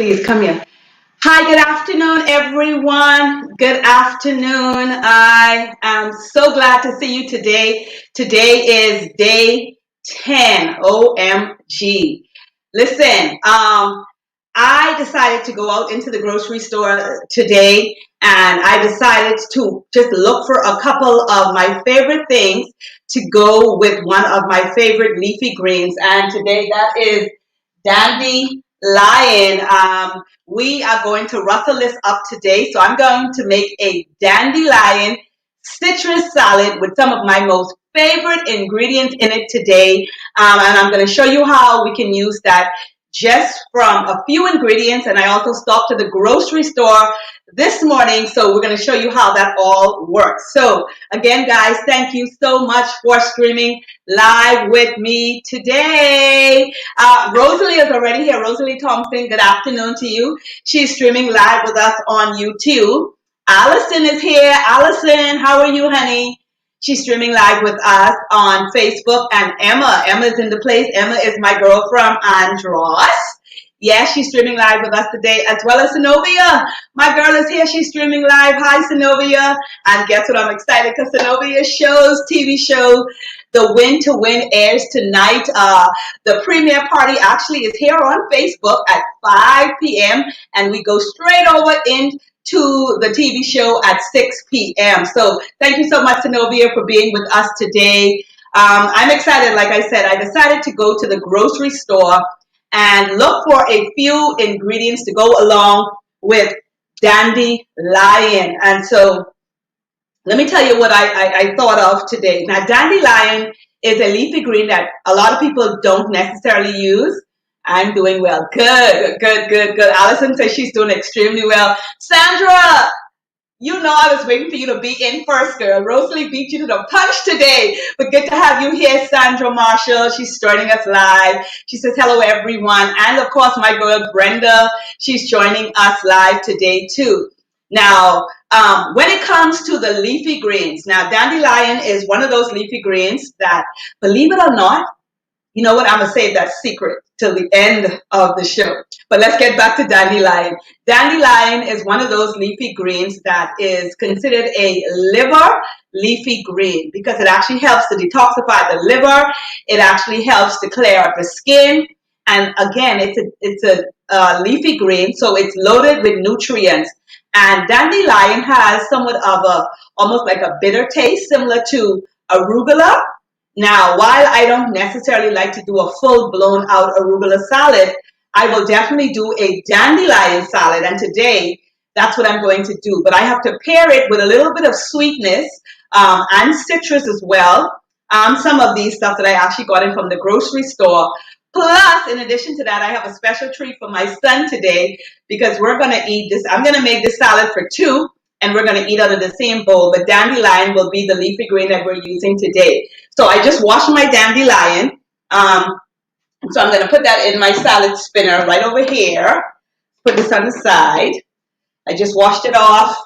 Please come here. Hi, good afternoon, everyone. Good afternoon. I am so glad to see you today. Today is day 10. OMG. Listen, I decided to go out into the grocery store today and I decided to just look for a couple of my favorite things to go with one of my favorite leafy greens. And today that is Dandelion. We are going to rustle this up today. So I'm going to make a dandelion citrus salad with some of my most favorite ingredients in it today. And I'm going to show you how we can use that just from a few ingredients. And I also stopped to the grocery store this morning. So we're going to show you how that all works. So again, guys, thank you so much for streaming live with me today. Rosalie is already here. Rosalie Thompson, good afternoon to you. She's streaming live with us on YouTube. Allison is here. Allison, how are you, honey? She's streaming live with us on Facebook. And Emma's in the place. Emma is my girl from Andros. Yes, she's streaming live with us today, as well as Zenobia. My girl is here. She's streaming live. Hi, Zenobia. And guess what? I'm excited because Zenobia's TV show, The Win to Win, airs tonight. The premiere party actually is here on Facebook at 5 p.m. And we go straight over into the TV show at 6 p.m. So thank you so much, Zenobia, for being with us today. I'm excited. Like I said, I decided to go to the grocery store and look for a few ingredients to go along with dandelion. And so let me tell you what I thought of today. Now, dandelion is a leafy green that a lot of people don't necessarily use. I'm doing well. Good. Allison says she's doing extremely well. Sandra, you know I was waiting for you to be in first, girl. Rosalie beat you to the punch today. But good to have you here, Sandra Marshall. She's joining us live. She says, hello, everyone. And, of course, my girl, Brenda. She's joining us live today, too. Now, when it comes to the leafy greens, now, dandelion is one of those leafy greens that, believe it or not, you know what? I'm going to save that secret till the end of the show. But let's get back to dandelion. Dandelion is one of those leafy greens that is considered a liver leafy green because it actually helps to detoxify the liver. It actually helps to clear up the skin. And again, it's a leafy green, so it's loaded with nutrients. And dandelion has somewhat of almost like a bitter taste, similar to arugula. Now, while I don't necessarily like to do a full-blown out arugula salad, I will definitely do a dandelion salad. And today, that's what I'm going to do. But I have to pair it with a little bit of sweetness and citrus as well. Some of these stuff that I actually got in from the grocery store. Plus, in addition to that, I have a special treat for my son today because we're going to eat this. I'm going to make this salad for two. And we're going to eat out of the same bowl. But dandelion will be the leafy green that we're using today. So I just washed my dandelion. So I'm going to put that in my salad spinner right over here. Put this on the side. I just washed it off.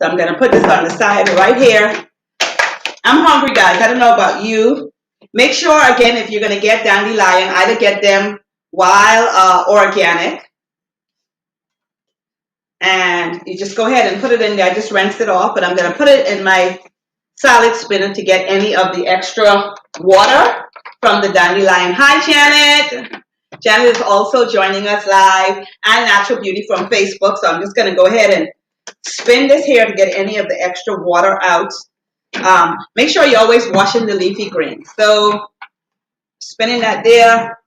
So I'm going to put this on the side right here. I'm hungry, guys. I don't know about you. Make sure, again, if you're going to get dandelion, either get them wild organic. And you just go ahead and put it in there. I just rinsed it off, but I'm going to put it in my salad spinner to get any of the extra water from the dandelion. Hi, Janet. Janet is also joining us live and Natural Beauty from Facebook. So I'm just going to go ahead and spin this here to get any of the extra water out. Make sure you're always washing the leafy greens. So spinning that there.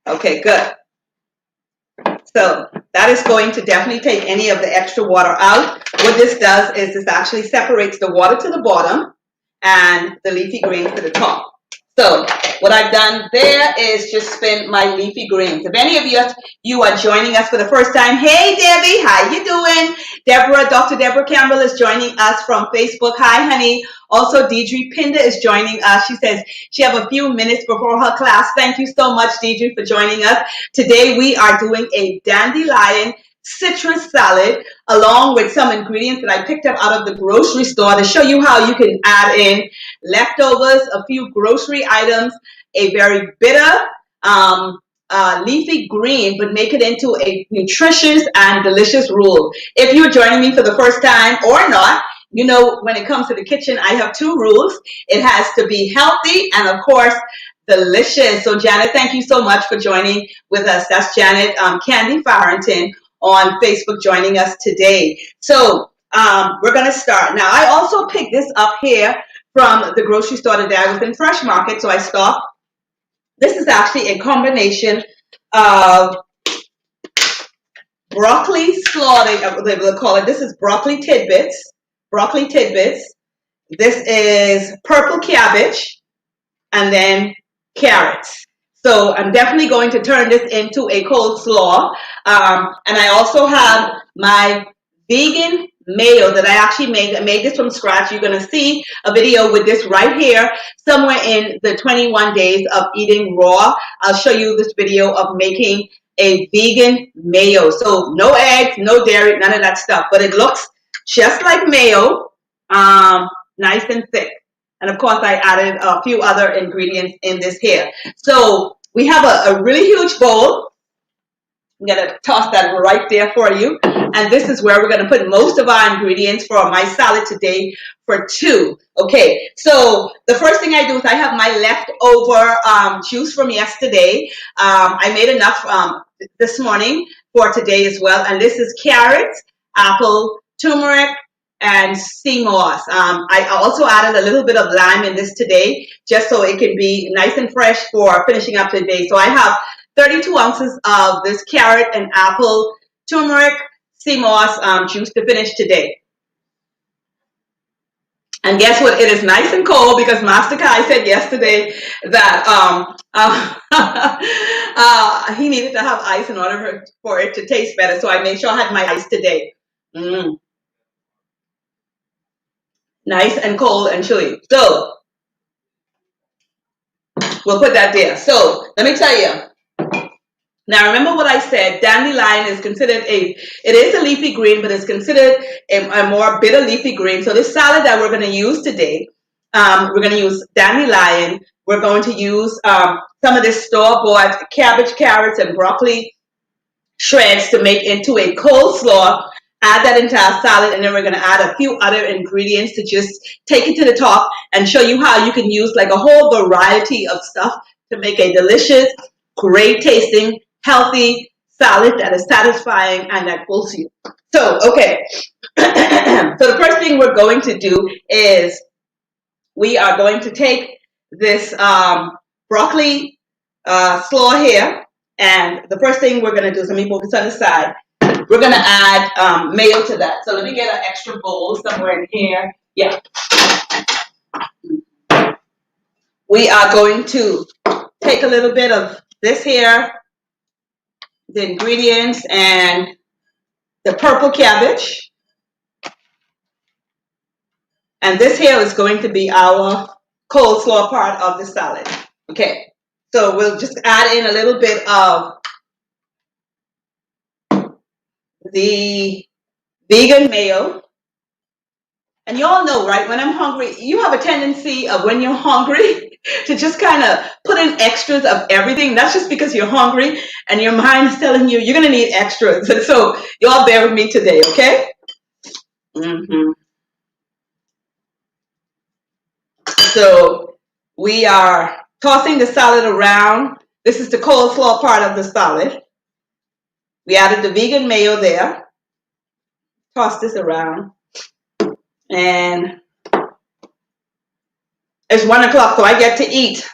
Okay, good. So that is going to definitely take any of the extra water out. What this does is this actually separates the water to the bottom and the leafy greens to the top. So what I've done there is just spin my leafy greens. If any of you are joining us for the first time, hey Debbie, how you doing? Dr. Deborah Campbell is joining us from Facebook. Hi, honey. Also, Deidre Pinda is joining us. She says she have a few minutes before her class. Thank you so much, Deidre, for joining us. Today we are doing a dandelion citrus salad along with some ingredients that I picked up out of the grocery store to show you how you can add in leftovers, a few grocery items, a very bitter leafy green, but make it into a nutritious and delicious roux. If you're joining me for the first time or not, you know, when it comes to the kitchen, I have two rules. It has to be healthy and, of course, delicious. So, Janet, thank you so much for joining with us. That's Janet Candy Farrington on Facebook joining us today. So, we're going to start. Now, I also picked this up here from the grocery store today. I was in Fresh Market, so I stopped. This is actually a combination of broccoli slaw, they will call it. This is broccoli tidbits. Broccoli tidbits. This is purple cabbage, and then carrots. So I'm definitely going to turn this into a coleslaw. And I also have my vegan mayo that I actually made. I made this from scratch. You're going to see a video with this right here, somewhere in the 21 days of eating raw. I'll show you this video of making a vegan mayo. So no eggs, no dairy, none of that stuff. But it looks just like mayo, nice and thick. And of course, I added a few other ingredients in this here. So we have a really huge bowl. I'm going to toss that right there for you. And this is where we're going to put most of our ingredients for my salad today for two. Okay, so the first thing I do is I have my leftover juice from yesterday. I made enough this morning for today as well. And this is carrots, apple, turmeric, and sea moss. I also added a little bit of lime in this today, just so it can be nice and fresh for finishing up today. So I have 32 ounces of this carrot and apple, turmeric, sea moss juice to finish today. And guess what? It is nice and cold because Master Kai said yesterday that he needed to have ice in order for it to taste better. So I made sure I had my ice today. Nice and cold and chilly. So we'll put that there. So let me tell you. Now remember what I said. Dandelion is considered it is a leafy green, but it's considered a more bitter leafy green. So this salad that we're going to use today, we're going to use dandelion. We're going to use some of this store-bought cabbage, carrots, and broccoli shreds to make into a coleslaw. Add that into our salad, and then we're going to add a few other ingredients to just take it to the top and show you how you can use like a whole variety of stuff to make a delicious, great tasting, healthy salad that is satisfying and that fills you. So, okay. So the first thing we're going to do is we are going to take this broccoli slaw here, and the first thing we're going to do is let me move this on the side. We're going to add mayo to that. So let me get an extra bowl somewhere in here. Yeah. We are going to take a little bit of this here, the ingredients, and the purple cabbage. And this here is going to be our coleslaw part of the salad. Okay. So we'll just add in a little bit of the vegan mayo. And you all know, right, when I'm hungry, you have a tendency of when you're hungry to just kind of put in extras of everything. That's just because you're hungry and your mind is telling you you're going to need extras. And so you all bear with me today, okay? So we are tossing the salad around. This is the coleslaw part of the salad. We added the vegan mayo there. Toss this around. And it's 1 o'clock, so I get to eat.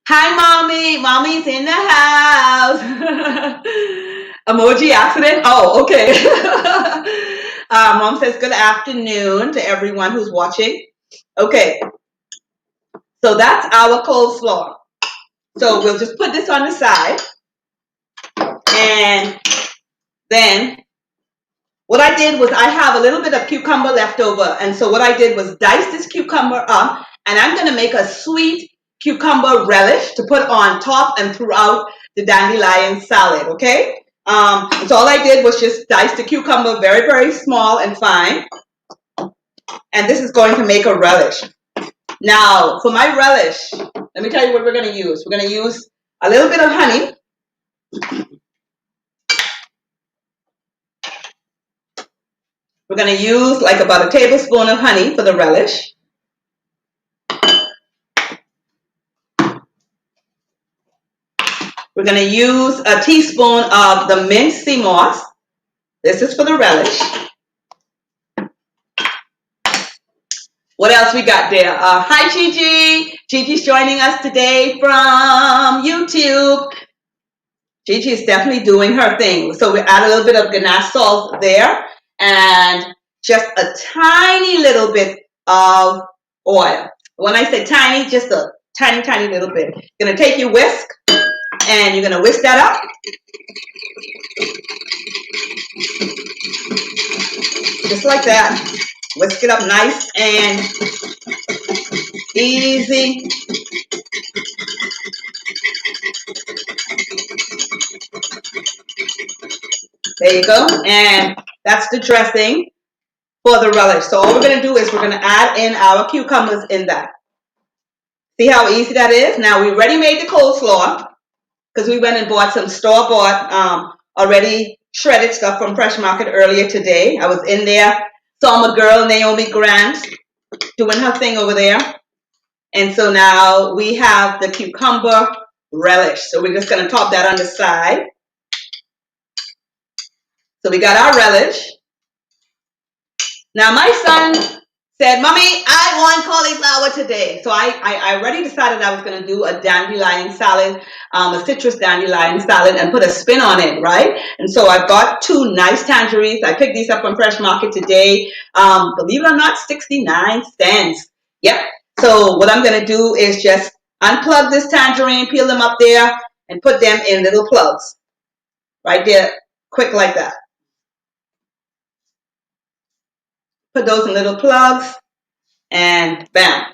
Hi, Mommy. Mommy's in the house. Emoji accident? Oh, okay. Mom says good afternoon to everyone who's watching. Okay. So that's our coleslaw. So we'll just put this on the side. And then what I did was I have a little bit of cucumber left over. And so what I did was dice this cucumber up. And I'm going to make a sweet cucumber relish to put on top and throughout the dandelion salad, okay? So all I did was just dice the cucumber very, very small and fine. And this is going to make a relish. Now, for my relish, let let me tell you what we're going to use. We're going to use a little bit of honey. We're going to use like about a tablespoon of honey for the relish. We're going to use a teaspoon of the minced sea moss. This is for the relish. What else we got there? Hi, Gigi. Gigi's joining us today from YouTube. Gigi is definitely doing her thing. So we add a little bit of ganache salt there and just a tiny little bit of oil. When I say tiny, just a tiny, tiny little bit. You're going to take your whisk and you're going to whisk that up. Just like that. Whisk it up nice and easy. There you go. And that's the dressing for the relish. So all we're going to do is we're going to add in our cucumbers in that. See how easy that is? Now we already made the coleslaw because we went and bought some store-bought already shredded stuff from Fresh Market earlier today. I was in there, saw my girl Naomi Grant doing her thing over there. And so now we have the cucumber relish. So we're just going to top that on the side. So we got our relish. Now my son said, Mommy, I want cauliflower today. So I already decided I was going to do a dandelion salad, a citrus dandelion salad, and put a spin on it, right? And so I got 2 nice tangerines. I picked these up from Fresh Market today. Believe it or not, 69 cents. Yep. So what I'm going to do is just unplug this tangerine, peel them up there, and put them in little plugs. Right there, quick like that. Put those in little plugs, and bam.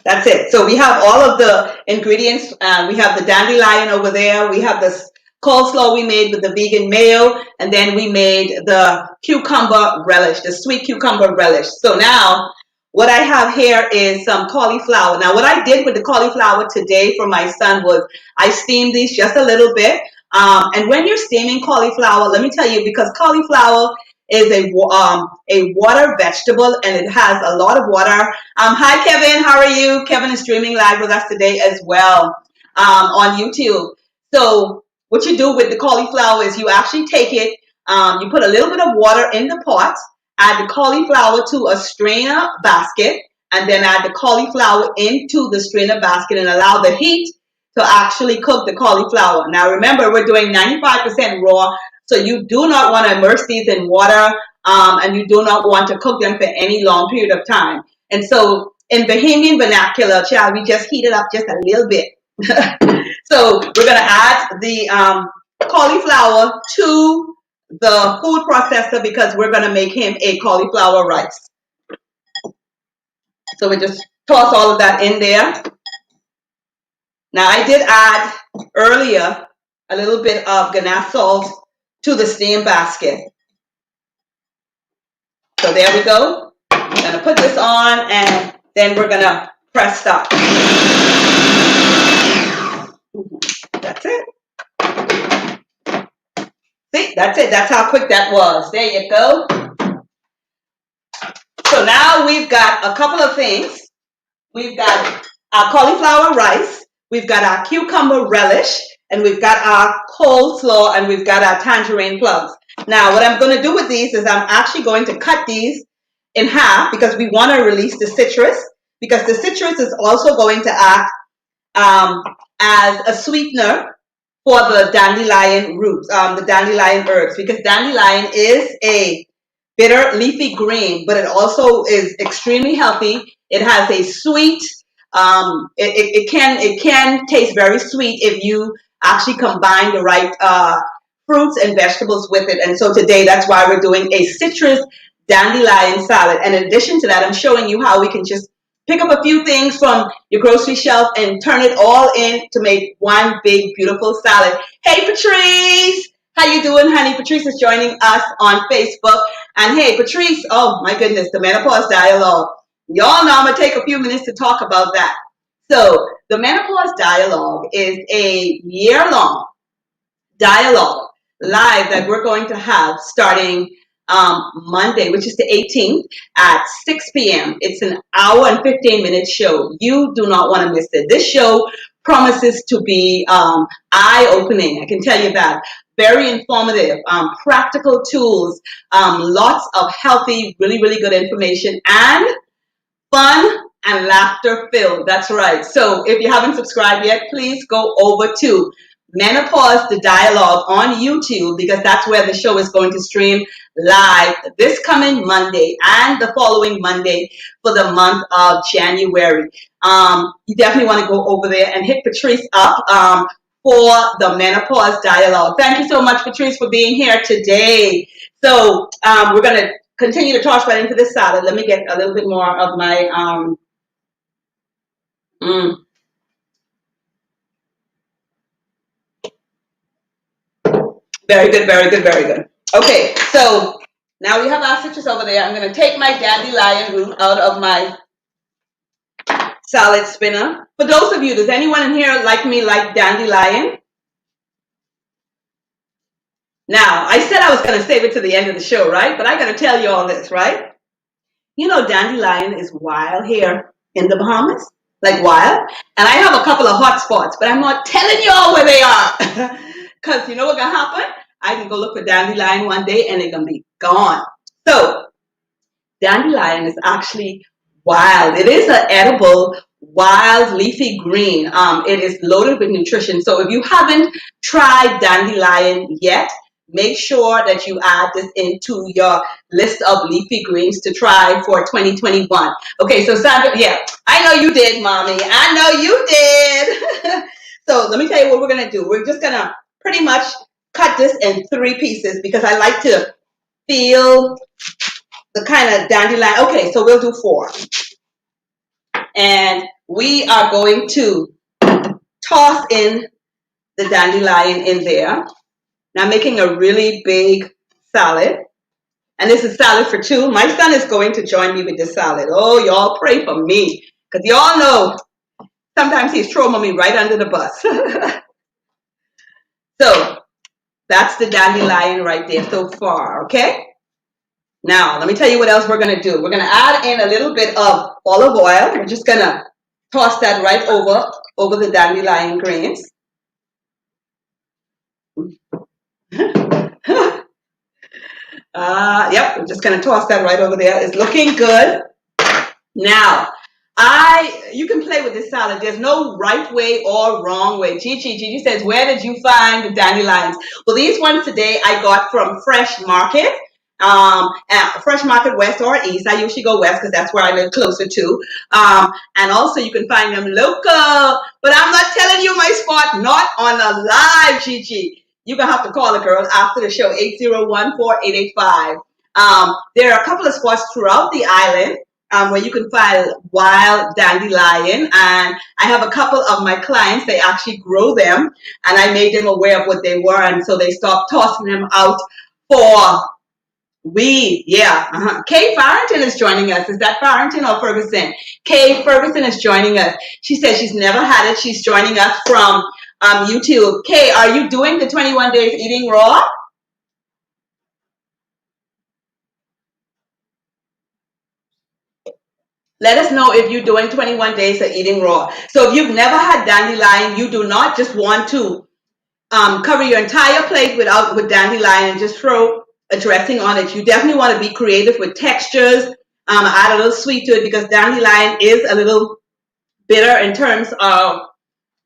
That's it. So we have all of the ingredients. We have the dandelion over there. We have this coleslaw we made with the vegan mayo. And then we made the cucumber relish, the sweet cucumber relish. So now what I have here is some cauliflower. Now what I did with the cauliflower today for my son was I steamed these just a little bit. And when you're steaming cauliflower, let me tell you, because cauliflower is a water vegetable and it has a lot of water. Hi, Kevin. How are you? Kevin is streaming live with us today as well on YouTube. So what you do with the cauliflower is you actually take it, you put a little bit of water in the pot, add the cauliflower to a strainer basket, and then add the cauliflower into the strainer basket and allow the heat to actually cook the cauliflower. Now remember, we're doing 95% raw. So you do not want to immerse these in water, and you do not want to cook them for any long period of time. And so in Bahamian vernacular, child, we just heat it up just a little bit. So we're going to add the cauliflower to the food processor because we're going to make him a cauliflower rice. So we just toss all of that in there. Now I did add earlier a little bit of ganache salt to the steam basket. So there we go. I'm going to put this on and then we're going to press stop. That's it. See, that's it. That's how quick that was. There you go. So now we've got a couple of things. We've got our cauliflower rice. We've got our cucumber relish. And we've got our coleslaw and we've got our tangerine plugs. Now, what I'm going to do with these is I'm actually going to cut these in half because we want to release the citrus, because the citrus is also going to act as a sweetener for the dandelion roots, the dandelion herbs, because dandelion is a bitter leafy green, but it also is extremely healthy. It has a sweet, it can taste very sweet if you actually combine the right fruits and vegetables with it. And so today, that's why we're doing a citrus dandelion salad. And in addition to that, I'm showing you how we can just pick up a few things from your grocery shelf and turn it all in to make one big, beautiful salad. Hey, Patrice! How you doing, honey? Patrice is joining us on Facebook. And hey, Patrice, oh my goodness, the menopause dialogue. Y'all know I'm going to take a few minutes to talk about that. So the Menopause Dialogue is a year-long dialogue live that we're going to have starting Monday, which is the 18th at 6 p.m. It's an hour and 15-minute show. You do not want to miss it. This show promises to be eye-opening. I can tell you that. Very informative, practical tools, lots of healthy, really, really good information, and fun and laughter filled. That's right. So if you haven't subscribed yet, please go over to Menopause the Dialogue on YouTube, because that's where the show is going to stream live this coming Monday and the following Monday for the month of January. You definitely want to go over there and hit Patrice up for the Menopause Dialogue. Thank you so much, Patrice, for being here today. So we're going to continue to toss right into this salad. Let me get a little bit more of my very good, very good, very good. Okay, so now we have our citrus over there. I'm going to take my dandelion root out of my salad spinner. For those of you, does anyone in here like me like dandelion? Now, I said I was going to save it to the end of the show, right? But I got to tell you all this, right? You know, dandelion is wild here in the Bahamas, like wild. And I have a couple of hot spots, but I'm not telling y'all where they are. Because you know what's going to happen? I can go look for dandelion one day and they're going to be gone. So, dandelion is actually wild. It is an edible, wild, leafy green. It is loaded with nutrition. So if you haven't tried dandelion yet, make sure that you add this into your list of leafy greens to try for 2021. Okay, so Sandra, yeah, I know you did, Mommy. I know you did. So let me tell you what we're going to do. We're just going to pretty much cut this in 3 pieces because I like to feel the kind of dandelion. Okay, so we'll do 4. And we are going to toss in the dandelion in there. Now I'm making a really big salad. And this is salad for 2. My son is going to join me with this salad. Oh, y'all pray for me. Because y'all know sometimes he's throwing me right under the bus. So that's the dandelion right there so far, okay? Now, let me tell you what else we're going to do. We're going to add in a little bit of olive oil. We're just going to toss that right over the dandelion greens. Yep, I'm just going to toss that right over there. It's looking good. Now, you can play with this salad. There's no right way or wrong way. Gigi says, where did you find the dandelions? Well, these ones today I got from Fresh Market. Fresh Market West or East. I usually go West because that's where I live closer to. And also you can find them local. But I'm not telling you my spot, not on a live, Gigi. You're going to have to call the girl after the show, 801-4885. There are a couple of spots throughout the island where you can find wild dandelion. And I have a couple of my clients, they actually grow them. And I made them aware of what they were. And so they stopped tossing them out for weed. Yeah. Kay Farrington is joining us. Is that Farrington or Ferguson? Kay Ferguson is joining us. She says she's never had it. She's joining us from YouTube. Kay, are you doing the 21 days eating raw? Let us know if you're doing 21 days of eating raw. So if you've never had dandelion, you do not just want to cover your entire plate with dandelion and just throw a dressing on it. You definitely want to be creative with textures. Add a little sweet to it because dandelion is a little bitter in terms of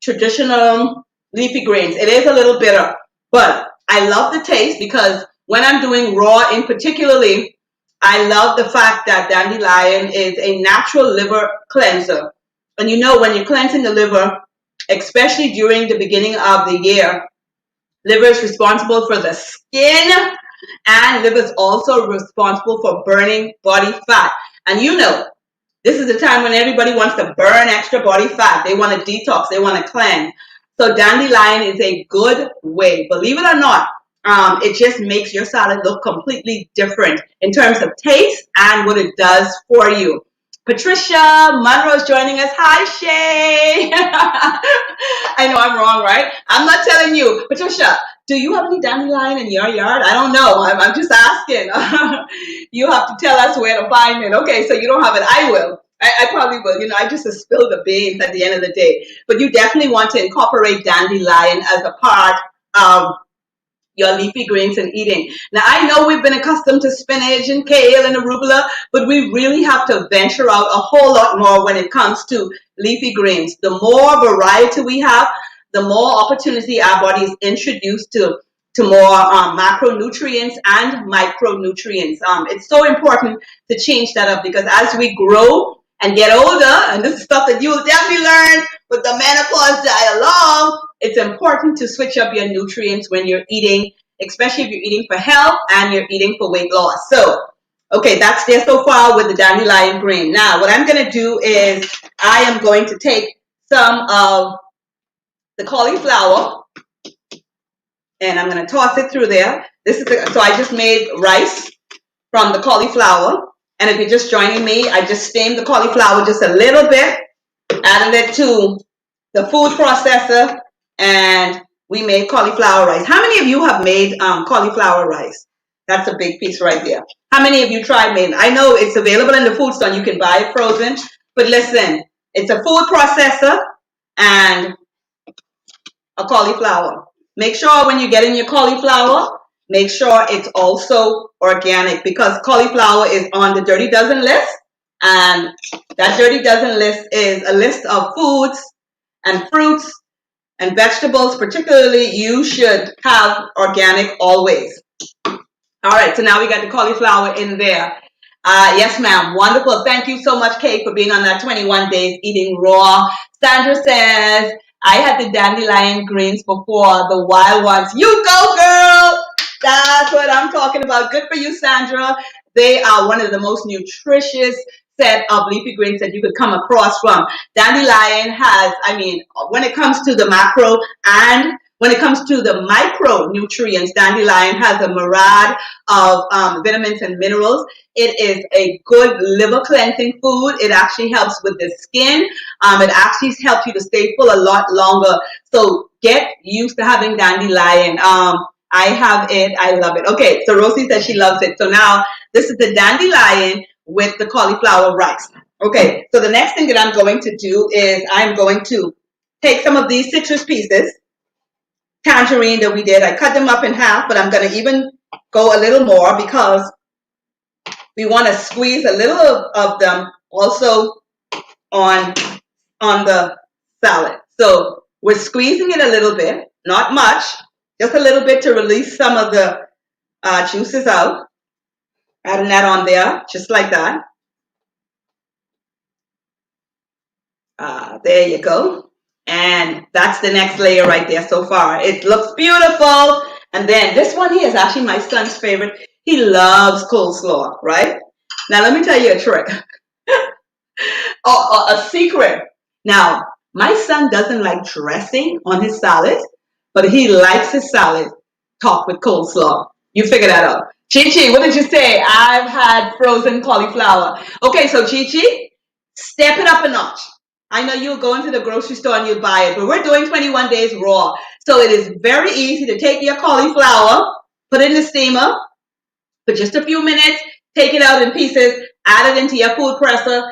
traditional leafy greens. It is a little bitter, but I love the taste because when I'm doing raw in particularly, I love the fact that dandelion is a natural liver cleanser. And you know, when you're cleansing the liver, especially during the beginning of the year, liver is responsible for the skin, and liver is also responsible for burning body fat. And you know, this is the time when everybody wants to burn extra body fat. They want to detox. They want to cleanse. So dandelion is a good way. Believe it or not, it just makes your salad look completely different in terms of taste and what it does for you. Patricia Monroe's joining us. Hi, Shay. I know I'm wrong, right? I'm not telling you. Patricia, do you have any dandelion in your yard? I don't know. I'm just asking. You have to tell us where to find it. Okay, so you don't have it. I will. I probably will. You know, I just spill the beans at the end of the day. But you definitely want to incorporate dandelion as a part of your leafy greens and eating. Now, I know we've been accustomed to spinach and kale and arugula, but we really have to venture out a whole lot more when it comes to leafy greens. The more variety we have, the more opportunity our body is introduced to more macronutrients and micronutrients. It's so important to change that up because as we grow and get older, and this is stuff that you will definitely learn with the menopause dialogue, it's important to switch up your nutrients when you're eating, especially if you're eating for health and you're eating for weight loss. So, okay, that's there so far with the dandelion green. Now, what I'm going to do is I am going to take some of the cauliflower and I'm going to toss it through there. So I just made rice from the cauliflower. And if you're just joining me, I just steamed the cauliflower just a little bit, added it to the food processor, and we made cauliflower rice. How many of you have made cauliflower rice? That's a big piece right there. How many of you tried making? I know it's available in the food store. You can buy it frozen. But listen, it's a food processor and a cauliflower. Make sure when you're getting your cauliflower, make sure it's also organic because cauliflower is on the Dirty Dozen list. And that Dirty Dozen list is a list of foods and fruits and vegetables. Particularly, you should have organic always. All right, so now we got the cauliflower in there. Yes, ma'am. Wonderful. Thank you so much, Kate, for being on that 21 days eating raw. Sandra says, I had the dandelion greens before, the wild ones. You go, girl. That's what I'm talking about. Good for you, Sandra. They are one of the most nutritious set of leafy greens that you could come across from. Dandelion has, I mean, when it comes to the macro and when it comes to the micronutrients, dandelion has a myriad of vitamins and minerals. It is a good liver cleansing food. It actually helps with the skin. It actually helps you to stay full a lot longer. So get used to having dandelion. I have it. I love it. Okay, so Rosie says she loves it. So now this is the dandelion with the cauliflower rice. Okay, so the next thing that I'm going to do is I'm going to take some of these citrus pieces, tangerine that we did. I cut them up in half, but I'm going to even go a little more because we want to squeeze a little of them also on the salad. So we're squeezing it a little bit, not much, just a little bit to release some of the juices out. Adding that on there, just like that. There you go. And that's the next layer right there so far. It looks beautiful. And then this one here is actually my son's favorite. He loves coleslaw, right? Now, let me tell you a trick. A secret. Now, my son doesn't like dressing on his salad, but he likes his salad topped with coleslaw. You figure that out. Chi Chi, what did you say? I've had frozen cauliflower. Okay, so Chi Chi, step it up a notch. I know you'll go into the grocery store and you'll buy it, but we're doing 21 days raw. So it is very easy to take your cauliflower, put it in the steamer for just a few minutes, take it out in pieces, add it into your food presser,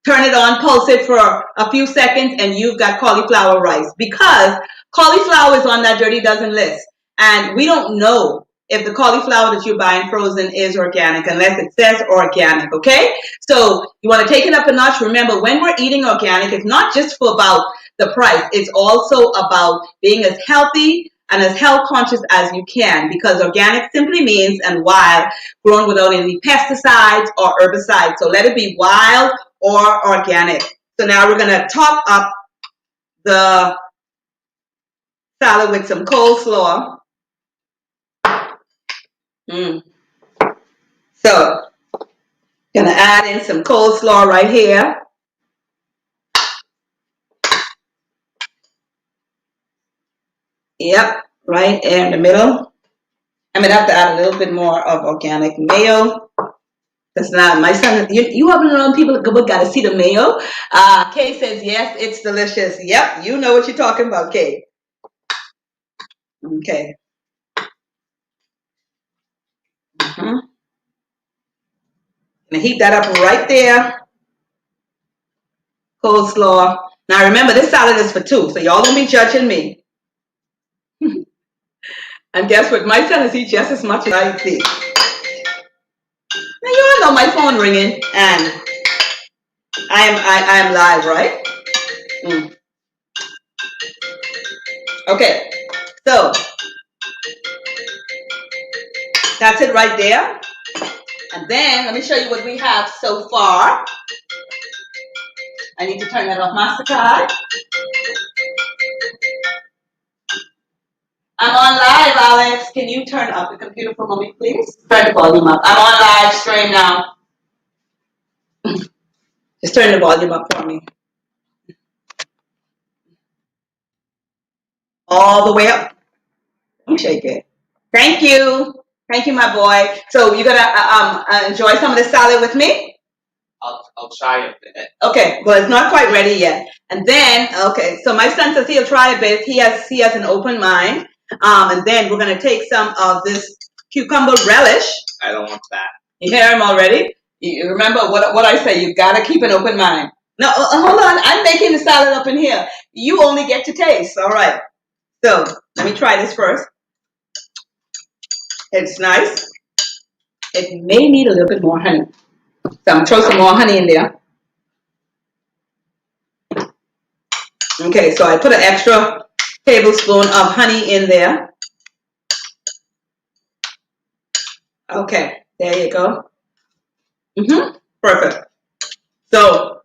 turn it on, pulse it for a few seconds, and you've got cauliflower rice. Because cauliflower is on that Dirty Dozen list. And we don't know if the cauliflower that you're buying frozen is organic unless it says organic, okay? So you want to take it up a notch. Remember, when we're eating organic, it's not just for about the price. It's also about being as healthy and as health conscious as you can, because organic simply means and wild, grown without any pesticides or herbicides. So let it be wild or organic. So now we're going to top up the salad with some coleslaw. So going to add in some coleslaw right here. Yep, right in the middle. I'm going to have to add a little bit more of organic mayo. That's not my son. You haven't known people got to see the mayo. Kay says yes, it's delicious. Yep, you know what you're talking about, Kay. Okay. Mm-hmm. And heat that up right there. Coleslaw. Now remember, this salad is for two, so y'all don't be judging me. And guess what? My son is eat just as much as I see. Now you all know my phone ringing, and I am live, right? Mm. Okay, so that's it right there. And then let me show you what we have so far. I need to turn that off, Mastercard. I'm on live, Alex. Can you turn up the computer for me, please? Turn the volume up. I'm on live stream now. Just turn the volume up for me. All the way up. Don't shake it. Thank you. Thank you, my boy. So you gonna enjoy some of the salad with me? I'll try it. Okay, well it's not quite ready yet. And then okay, so my son says he'll try a bit. He has an open mind. And then we're gonna take some of this cucumber relish. I don't want that. You hear him already? You remember what I say? You gotta keep an open mind. No, hold on. I'm making the salad up in here. You only get to taste. All right. So let me try this first. It's nice. It may need a little bit more honey. So I'm gonna throw some more honey in there. Okay, so I put an extra tablespoon of honey in there. Okay, there you go. Perfect. So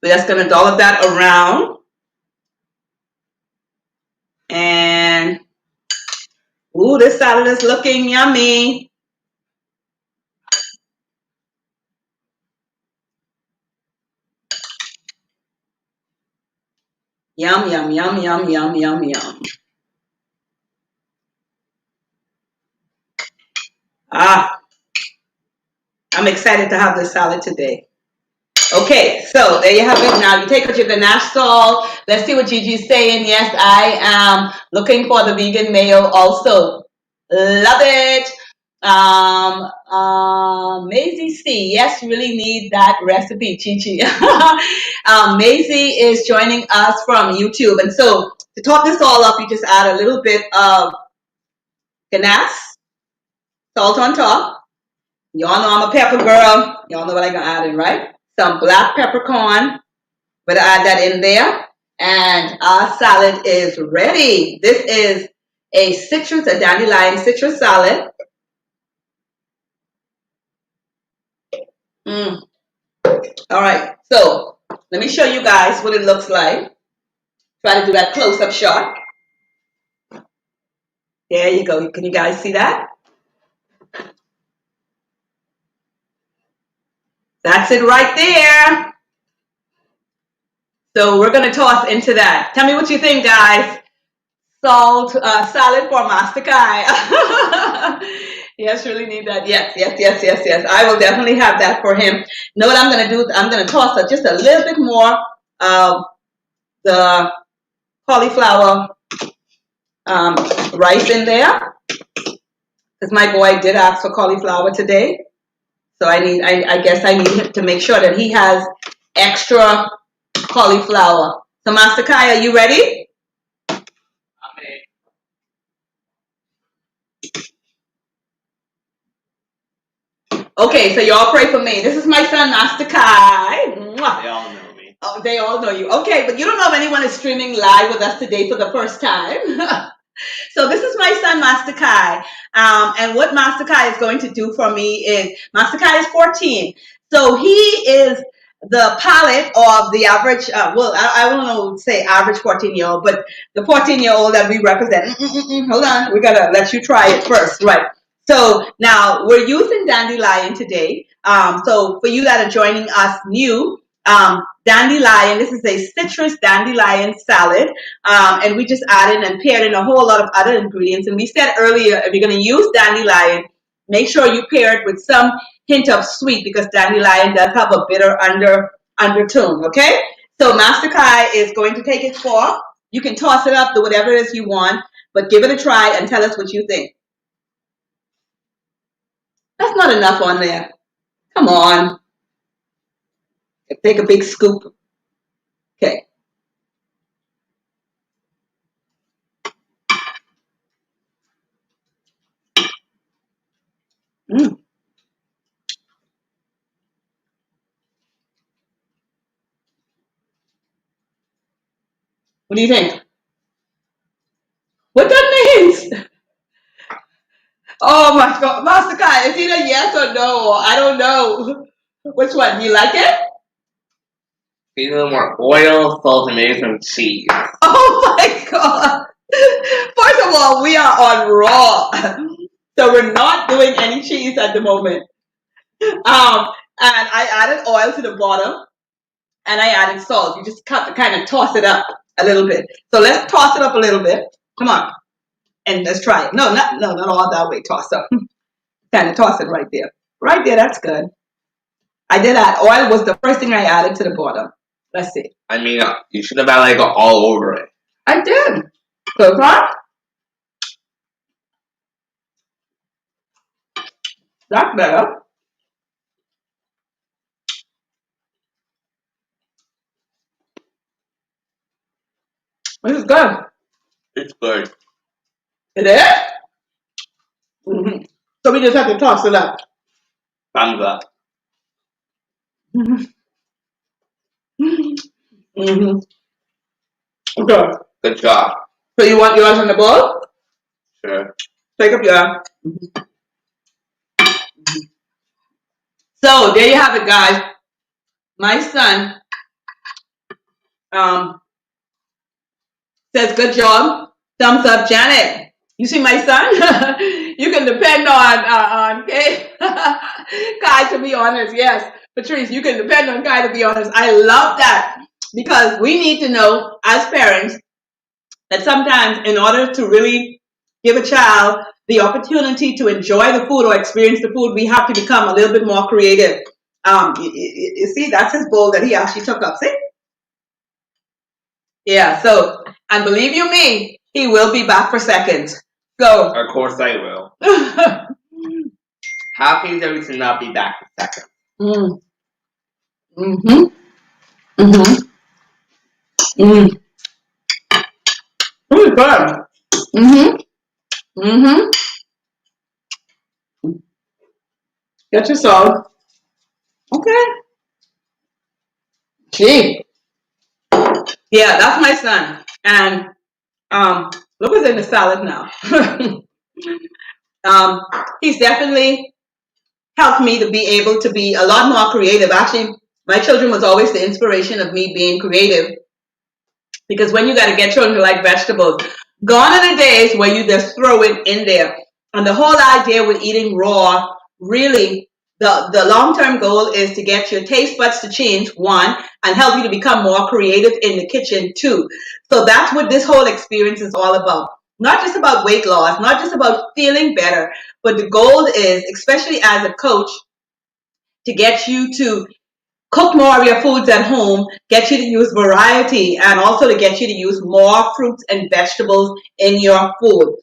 we're just gonna dollop that around. And ooh, this salad is looking yummy. Yum, yum, yum, yum, yum, yum, yum. Ah, I'm excited to have this salad today. Okay, so there you have it. Now you take out your ganache salt. Let's see what Gigi's saying. Yes, I am looking for the vegan mayo also. Love it. Maisie C. Yes, really need that recipe, Chi. Maisie is joining us from YouTube. And so to top this all up, you just add a little bit of ganache, salt on top. Y'all know I'm a pepper girl. Y'all know what I'm gonna add in, right? Some black peppercorn. Better add that in there. And our salad is ready. This is a dandelion citrus salad. Mm. All right. So let me show you guys what it looks like. Try to do that close-up shot. There you go. Can you guys see that? That's it right there. So we're going to toss into that. Tell me what you think, guys. Salt salad for Master Kai. Yes, really need that. Yes, yes, yes, yes, yes. I will definitely have that for him. Know what I'm going to do? I'm going to toss just a little bit more of the cauliflower rice in there, because my boy did ask for cauliflower today. So I guess I need to make sure that he has extra cauliflower. So Master Kai, are you ready? Okay, so y'all pray for me. This is my son, Master Kai. Mwah. They all know me. Oh, they all know you. Okay, but you don't know if anyone is streaming live with us today for the first time. So this is my son, Master Kai. And what Master Kai is going to do for me is, Master Kai is 14. So he is the palette of the average, I don't know, say average 14-year-old, but the 14-year-old that we represent. Hold on, we gotta let you try it first, right? So now we're using Dandelion today. So for you that are joining us new, Dandelion, this is a citrus dandelion salad. And we just added and paired in a whole lot of other ingredients. And we said earlier, if you're going to use dandelion, make sure you pair it with some hint of sweet because dandelion does have a bitter undertone. Okay, so Master Kai is going to take its fork. You can toss it up, do whatever it is you want, but give it a try and tell us what you think. That's not enough on there. Come on, take a big scoop. Okay. Mm. What do you think? What that means? Oh my God, Master Kai, it's either yes or no. I don't know. Which one? Do you like it? Need a little more oil, salt, and maybe some cheese. Oh my God. First of all, we are on raw. So we're not doing any cheese at the moment. And I added oil to the bottom and I added salt. You just cut to kind of toss it up a little bit. So let's toss it up a little bit. Come on. And let's try it. No, not all that way. Toss up. Kind of toss it right there. Right there, that's good. I did add oil was the first thing I added to the bottom. Let's see. I mean, you should have had like all over it. I did. So far, that's better. This is good. It's good. It is? Mm-hmm. So we just have to toss it up. Thumbs up. Mm-hmm. Okay. Good job. So you want yours in the bowl? Sure. Take up your. So there you have it, guys. My son um, says, "Good job, thumbs up, Janet." You see my son? You can depend on Kai to be honest. Yes, Patrice, you can depend on Kai to be honest. I love that because we need to know as parents that sometimes in order to really give a child the opportunity to enjoy the food or experience the food, we have to become a little bit more creative. You see, that's his bowl that he actually took up. See? Yeah, so, and believe you me, he will be back for seconds. So, Of course I will. How can you to not be back in a second? mm, mm-hmm, mm-hmm, mm. Really good. Mm-hmm, mm-hmm. Get your salt. Okay. Gee. Yeah, that's my son. And look what's in the salad now. um, he's definitely helped me to be able to be a lot more creative. Actually, my children was always the inspiration of me being creative because when you got to get children to like vegetables, gone are the days where you just throw it in there. And the whole idea with eating raw, really, the long-term goal is to get your taste buds to change, one, and help you to become more creative in the kitchen, two. So that's what this whole experience is all about. Not just about weight loss, not just about feeling better, but the goal is, especially as a coach, to get you to cook more of your foods at home, get you to use variety, and also to get you to use more fruits and vegetables in your food.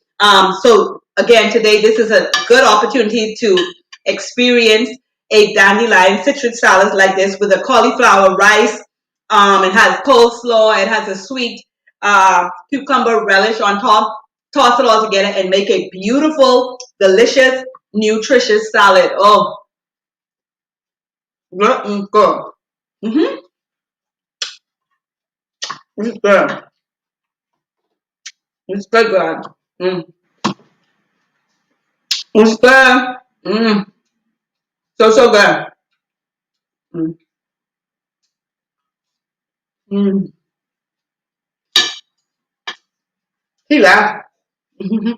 So again, today this is a good opportunity to experience a dandelion citrus salad like this with a cauliflower rice. It has coleslaw, it has a sweet cucumber relish on top. Toss it all together and make a beautiful, delicious, nutritious salad. Oh, good. Mm-hmm. It's good. It's good, good. Mm. It's good. Mm. So good. Mm. Mm. He laughed. Mm-hmm.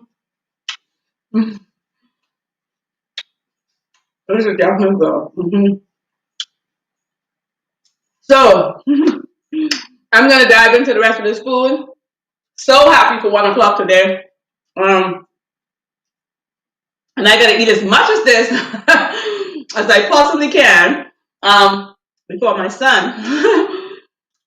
This is definitely good. Mm-hmm. So, I'm going to dive into the rest of this food. So happy for 1 o'clock today. Um, and I gotta eat as much of this as I possibly can before my son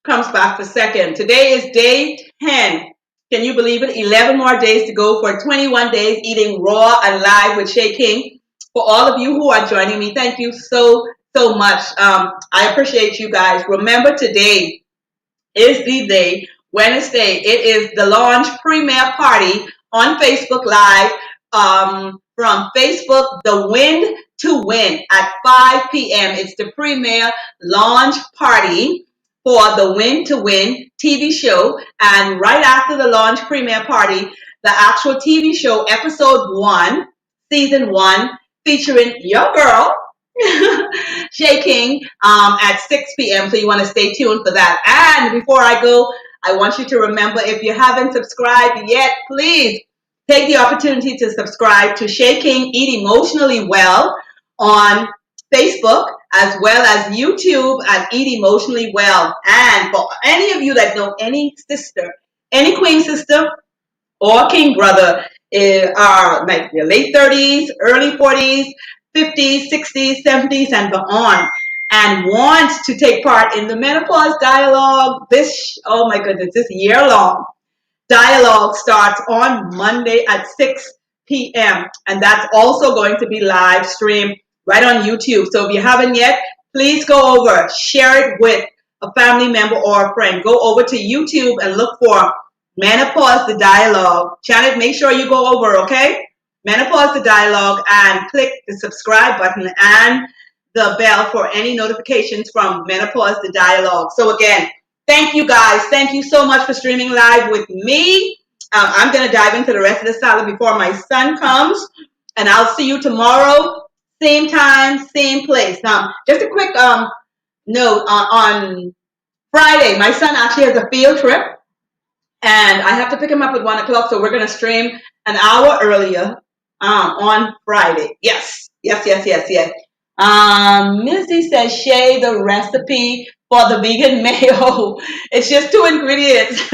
comes back for second. Today is day 10. Can you believe it? 11 more days to go for 21 days eating raw and live with Shay King. For all of you who are joining me, thank you so much. I appreciate you guys. Remember, today is the day, Wednesday. It is the launch premiere party on Facebook Live, from Facebook, The Win to Win at 5 p.m. It's the premiere launch party for the Win to Win TV show. And right after the launch premiere party, the actual TV show, episode 1, season 1, featuring your girl, shaking at 6 p.m. So you want to stay tuned for that. And before I go, I want you to remember, if you haven't subscribed yet, please take the opportunity to subscribe to Shaking Eat Emotionally Well on Facebook, as well as YouTube at Eat Emotionally Well. And for any of you that know any sister, any queen sister or king brother, are like their late 30s, early 40s, 50s, 60s, 70s, and beyond, and wants to take part in the menopause dialogue, oh my goodness, this year long dialogue starts on Monday at 6 p.m. And that's also going to be live streamed right on YouTube. So if you haven't yet, please go over, share it with a family member or a friend. Go over to YouTube and look for Menopause the Dialogue. Janet, make sure you go over, okay? Menopause the Dialogue, and click the subscribe button and the bell for any notifications from Menopause the Dialogue. So again, thank you guys. Thank you so much for streaming live with me. I'm going to dive into the rest of the salad before my son comes. And I'll see you tomorrow, same time, same place. Now, just a quick note on Friday, my son actually has a field trip, and I have to pick him up at 1 o'clock. So we're going to stream an hour earlier on Friday. Yes, yes, yes, yes, yes. Missy says, Shay, the recipe for the vegan mayo. It's just 2 ingredients.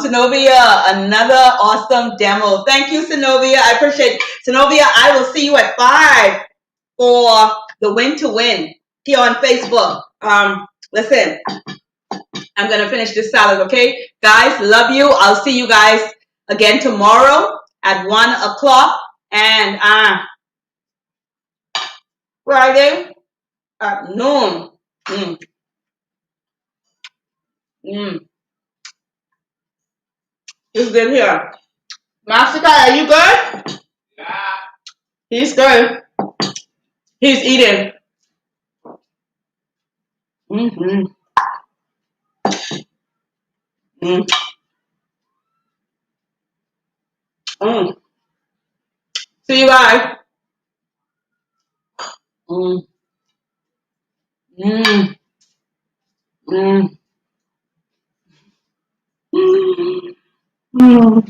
Zenobia, another awesome demo. Thank you, Zenobia. I appreciate it. Zenobia, I will see you at 5 for the Win to Win here on Facebook. Listen, I'm going to finish this salad, okay? Guys, love you. I'll see you guys again tomorrow at 1 o'clock. And Friday at noon. Mm, mm. It's good here. Master Kai, are you good? Yeah. He's good. He's eating. Mm-hmm. Mm. Mm. See you guys. Mm. Mm. Mm. Mm. Mm.